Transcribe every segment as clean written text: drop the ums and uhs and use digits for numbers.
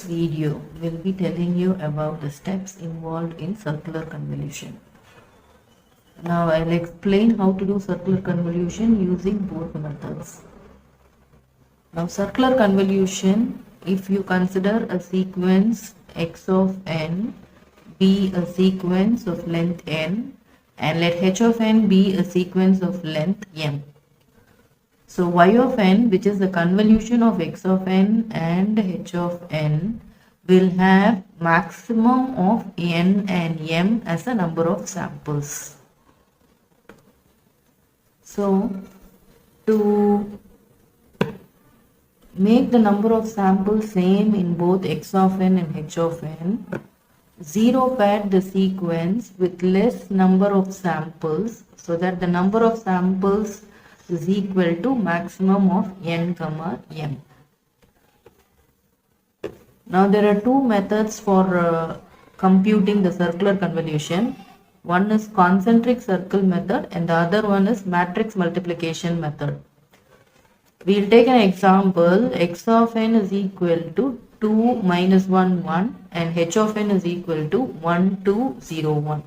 video will be telling you about the steps involved in circular convolution. Now I'll explain how to do circular convolution using both methods. Now circular convolution, if you consider a sequence x of n be a sequence of length n and let h of n be a sequence of length m. So y of n, which is the convolution of x of n and h of n, will have maximum of n and m as a number of samples. So to make the number of samples same in both x of n and h of n, zero pad the sequence with less number of samples so that the number of samples is equal to maximum of n comma m. Now there are two methods for computing the circular convolution. One is concentric circle method and the other one is matrix multiplication method. We will take an example. X of n is equal to 2 minus 1 1 and h of n is equal to 1 2 0 1.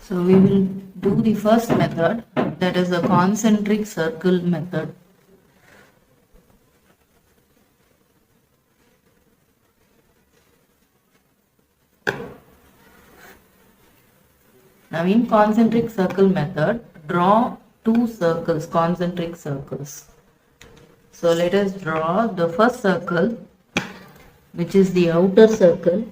So we will do the first method, that is the concentric circle method. Now in concentric circle method, draw two circles, concentric circles. So let us draw the first circle, which is the outer circle.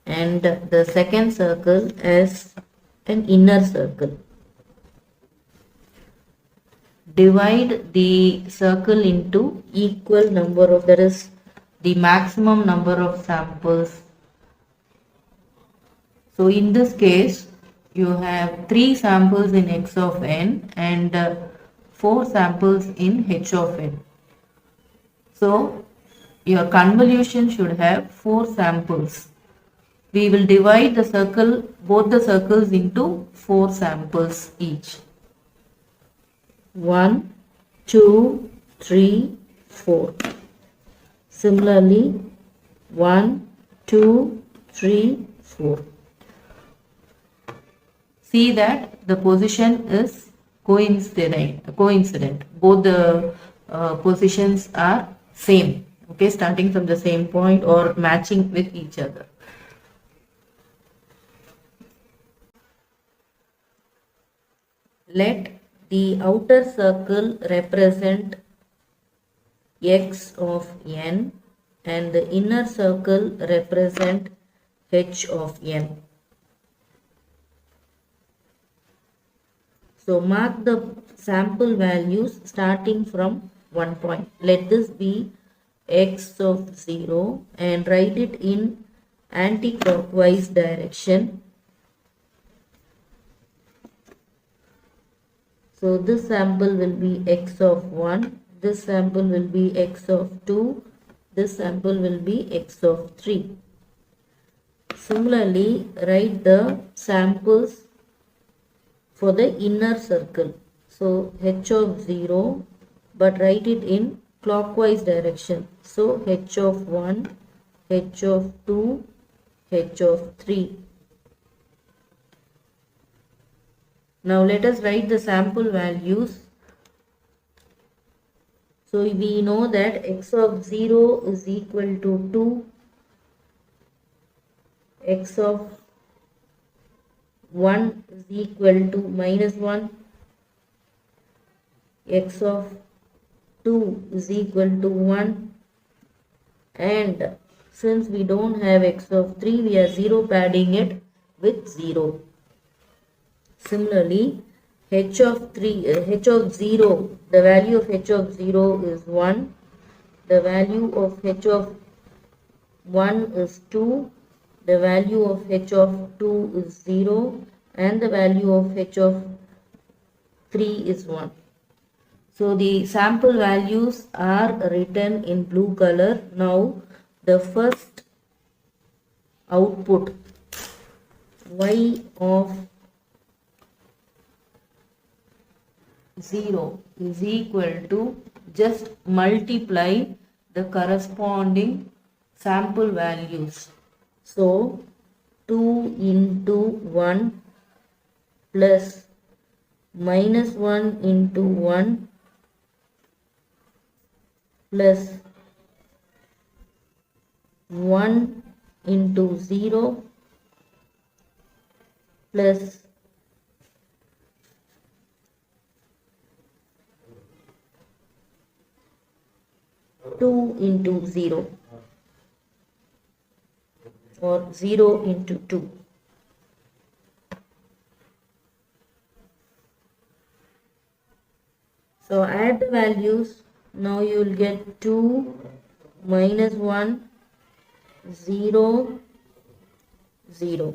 And the second circle as an inner circle. Divide the circle into equal number of, that is the maximum number of samples. So in this case, you have 3 samples in x of n and 4 samples in h of n. So your convolution should have 4 samples. We will divide the circle, both the circles into 4 samples each. 1, 2, 3, 4. Similarly, 1, 2, 3, 4. See that the position is coincident. Both the positions are same. Okay, starting from the same point or matching with each other. Let the outer circle represent x of n and the inner circle represent h of n. So mark the sample values starting from one point. Let this be x of 0 and write it in anti-clockwise direction. So this sample will be x of 1, this sample will be x of 2, this sample will be x of 3. Similarly, write the samples for the inner circle. So h of 0, but write it in clockwise direction. So h of 1, h of 2, h of 3. Now let us write the sample values. So we know that x of 0 is equal to 2, x of 1 is equal to minus 1, x of 2 is equal to 1, and since we don't have x of 3, we are 0 padding it with 0. Similarly, h of 0, the value of h of 0 is 1, the value of h of 1 is 2, the value of h of 2 is 0, and the value of h of 3 is 1. So the sample values are written in blue color. Now the first output y of 0 is equal to, just multiply the corresponding sample values. So 2 into 1 plus minus 1 into 1 plus 1 into 0 plus 2 into 0 or 0 into 2. So add the values. Now you will get 2 minus 1, 0, 0.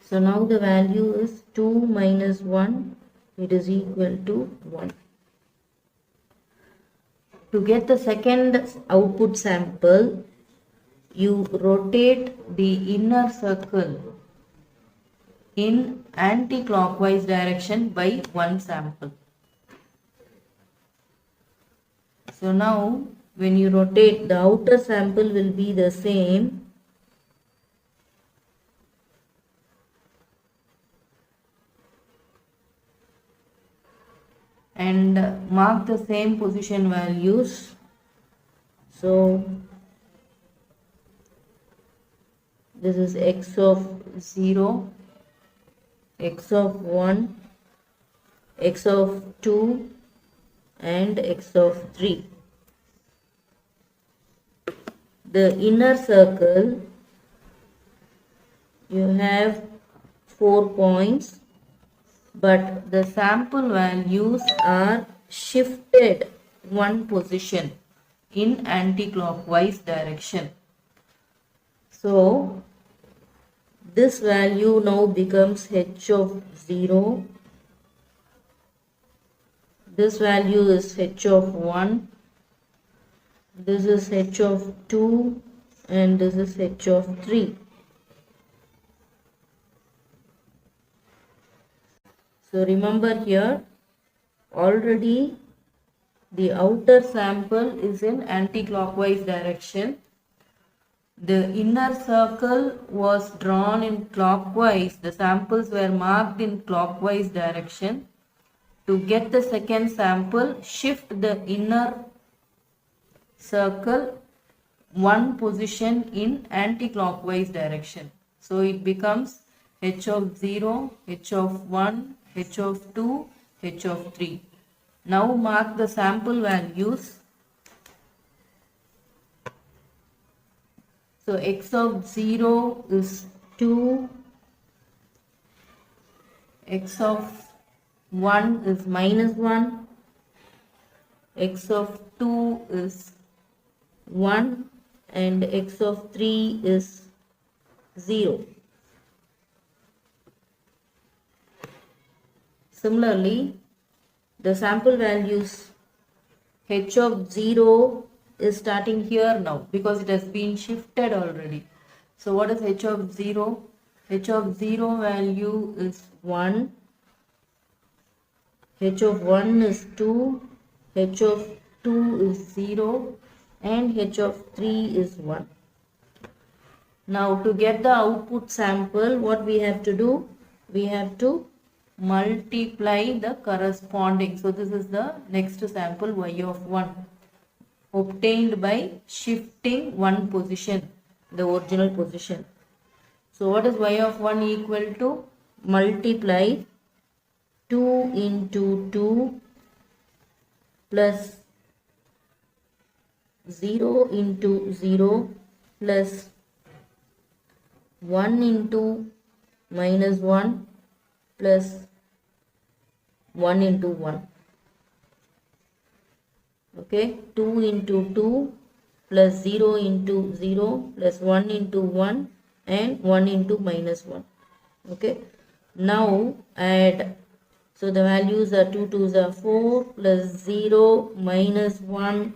So now the value is 2 minus 1, it is equal to 1. To get the second output sample, you rotate the inner circle in anti-clockwise direction by one sample. So now when you rotate, the outer sample will be the same, and mark the same position values. So this is x of 0, x of 1, x of 2 and x of 3. The inner circle, you have 4 points, but the sample values are shifted one position in anti-clockwise direction. So this value now becomes h of 0. This value is h of 1. This is h of 2 and this is h of 3. So remember here, already the outer sample is in anti-clockwise direction. The inner circle was drawn in clockwise. The samples were marked in clockwise direction. To get the second sample, shift the inner circle one position in anti-clockwise direction. So it becomes h of 0, h of 1, h of 2, h of 3. Now mark the sample values. So x of 0 is 2, x of 1 is minus 1, x of 2 is 1 and x of 3 is 0. Similarly, the sample values h of 0 is starting here now because it has been shifted already. So what is h of 0? H of 0 value is 1, h of 1 is 2, h of 2 is 0 and h of 3 is 1. Now to get the output sample, what we have to do? We have to multiply the corresponding. So this is the next sample y of 1, obtained by shifting one position, the original position. So what is y of 1 equal to? Multiply 2 into 2 plus 0 into 0 plus 1 into minus 1 plus 1 into 1. Okay, 2 into 2 plus 0 into 0 plus 1 into 1 and 1 into minus 1. Okay, now add. So the values are 2 2s are 4 plus 0 minus 1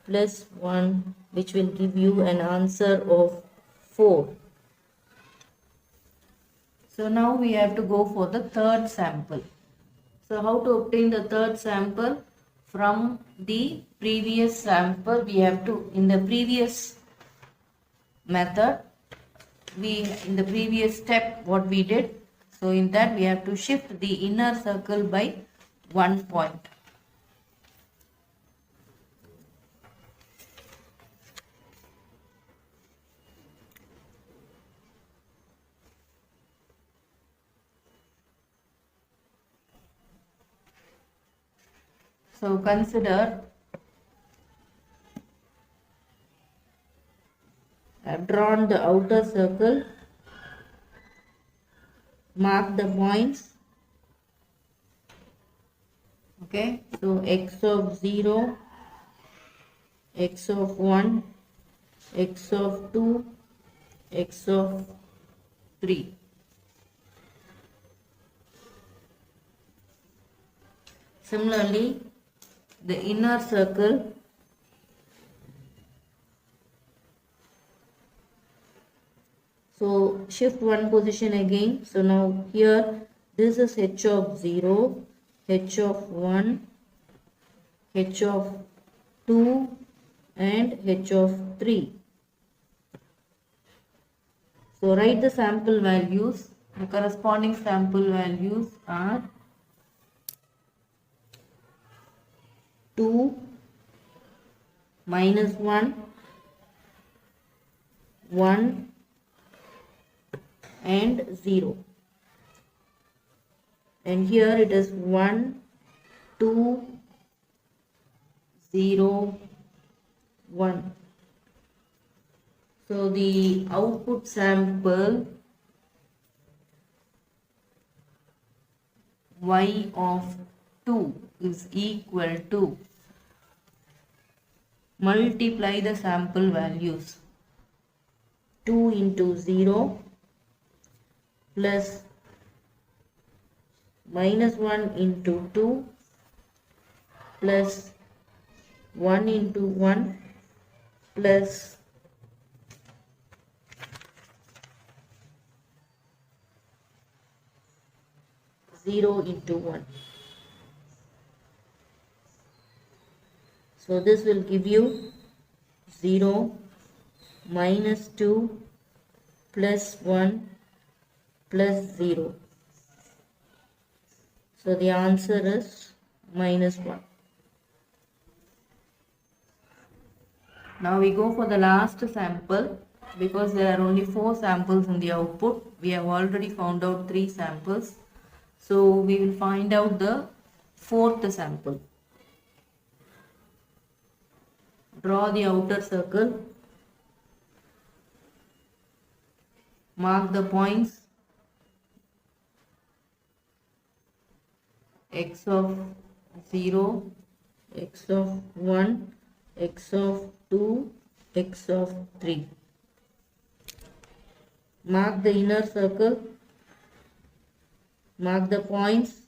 plus 1, which will give you an answer of 4. So now we have to go for the third sample. So how to obtain the third sample? From the previous sample, we have to, in the previous method, in the previous step what we did, so in that we have to shift the inner circle by 1 point. So consider, I have drawn the outer circle, mark the points. Okay, so x of 0, x of 1, x of 2, x of 3. Similarly, the inner circle, so shift one position again. So now here this is h of 0, h of 1, h of 2 and h of 3. So write the sample values. The corresponding sample values are 2, minus 1, 1 and 0. And here it is 1, 2, 0, 1. So the output sample y of 2 is equal to, multiply the sample values, 2 into 0 plus minus 1 into 2 plus 1 into 1 plus 0 into 1. So this will give you 0, minus 2 plus 1 plus 0. So the answer is minus 1. Now we go for the last sample. Because there are only 4 samples in the output, we have already found out 3 samples. So we will find out the 4th sample. Draw the outer circle, mark the points, x of 0, x of 1, x of 2, x of 3. Mark the inner circle, mark the points.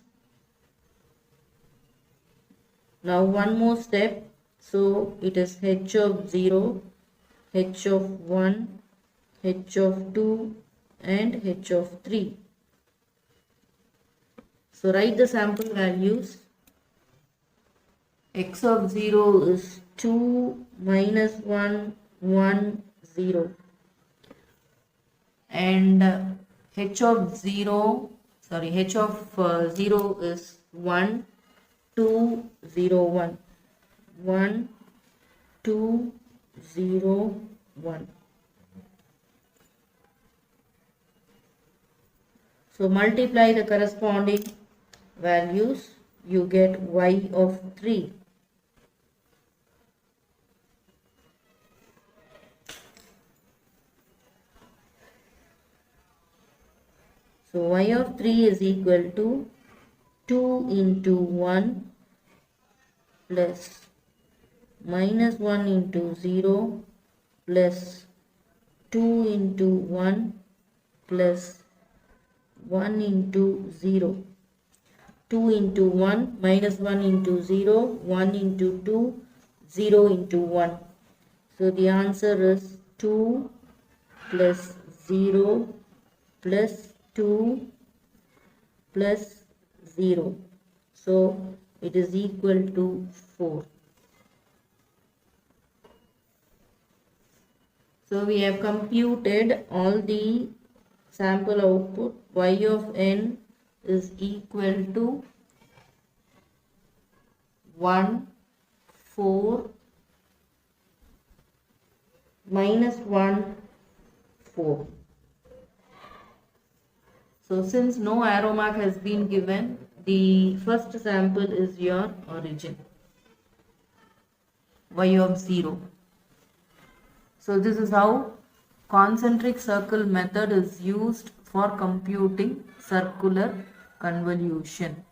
Now one more step, so it is h of 0, h of 1, h of 2 and h of 3. So write the sample values. X of 0 is 2 minus 1, 1, 0. And h of 0 is 1, 2, 0, 1. 1, 2, 0, 1. So multiply the corresponding values, you get y of 3. So y of 3 is equal to 2 into 1 plus minus 1 into 0 plus 2 into 1 plus 1 into 0. 2 into 1, minus 1 into 0, 1 into 2, 0 into 1. So the answer is 2 plus 0 plus 2 plus 0. So it is equal to 4. So we have computed all the sample output. Y of n is equal to 1, 4, minus 1, 4. So since no arrow mark has been given, the first sample is your origin, y of 0. So this is how concentric circle method is used for computing circular convolution.